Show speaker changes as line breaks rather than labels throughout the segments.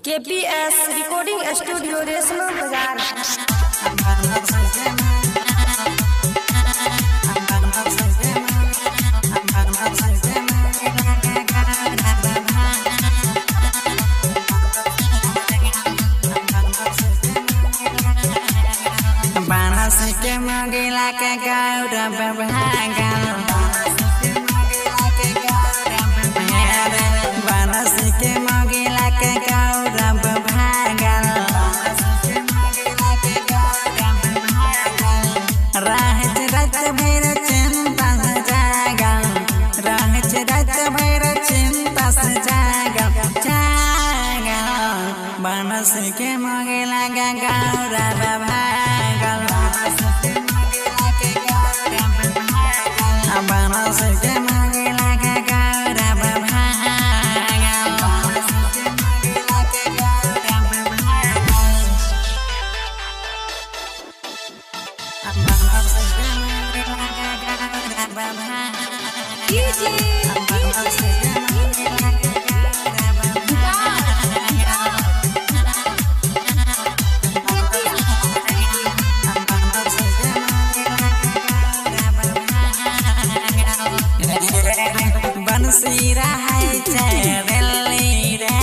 KPS recording studio Reshma बाजार।
बानस के मगिला के गौरव भागल, बानस के मगिला के गौरव भागल, रहत रत भैर चिंता से जागल, रहत रत भैर चिंता से जागल, बानस के मगिला के गौरव भागल, बानस के मगिला के गौरव बंसीरा है चेरली रे,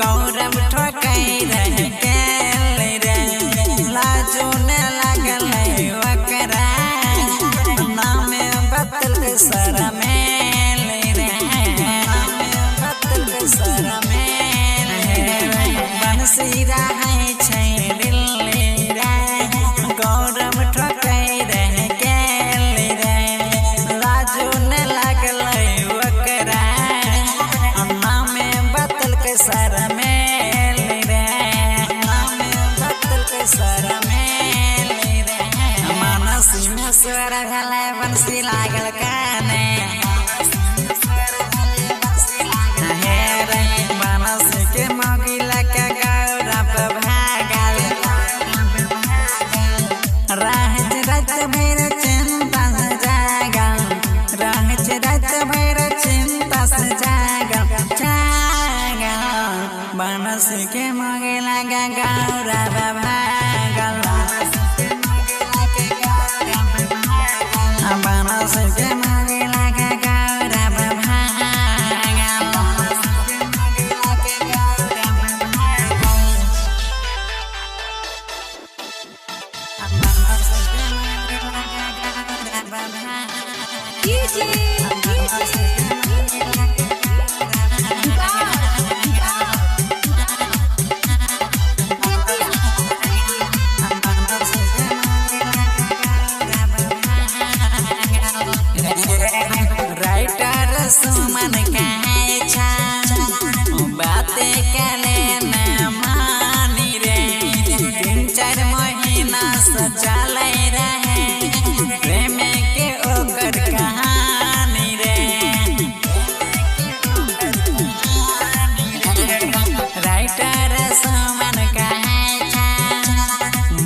गौरव ठोकै रे केली रे, लाजो न लागल ओकरा, नाम बदल शरमेली रे, बदल शरमेली रे, बंसीरा है चेरली रे, गौरव ठोकै रे केली रे, लाजो न लागल शरमेली रे, शरमेली रे, मानसी में स्वर भले बंसी लागल काने, हे रे मानस के मगिला के गौरव भागल, रहत रत भैर चिंता से जागल, रहत रत भैर चिंता से जागल, बानस के मगिला के गौरव भागल, बानस के मगिला के गौरव राइटर सुमन कहे छा बाते कले न मानी रे, 3-4 महीना से चले रहे प्रेम के ओकर कहानी रे, राइटर सुमन कहे छा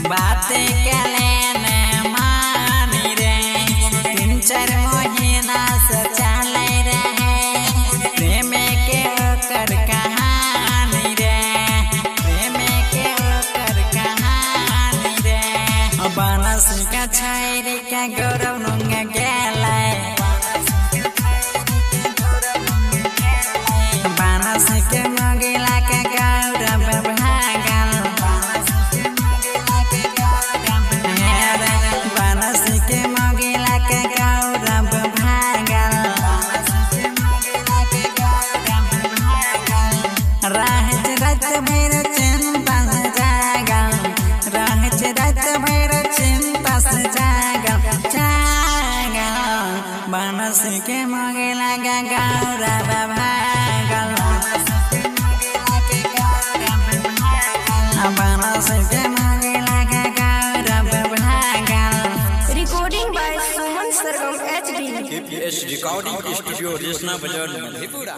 बाते कले न मानी रे, 3-4 महीना से चले रहे प्रेम के ओकर कहानी रे, प्रेम के ओकर कहानी रे, बानस का छैरी के गौरव नुंग गेलै, बानस के मगिला के गौरव भागल, बानस के मगिला के गौरव भागल, रहत रत भैर चिंता से जागल, रहत रत भैर चिंता से जागल, बानस के मगिला के गौरव भागल, बानस के मगिला के गौरव भागल।
Recording by Suman Sargam HD।
KPS recording studio Reshma Bazar Madhepura.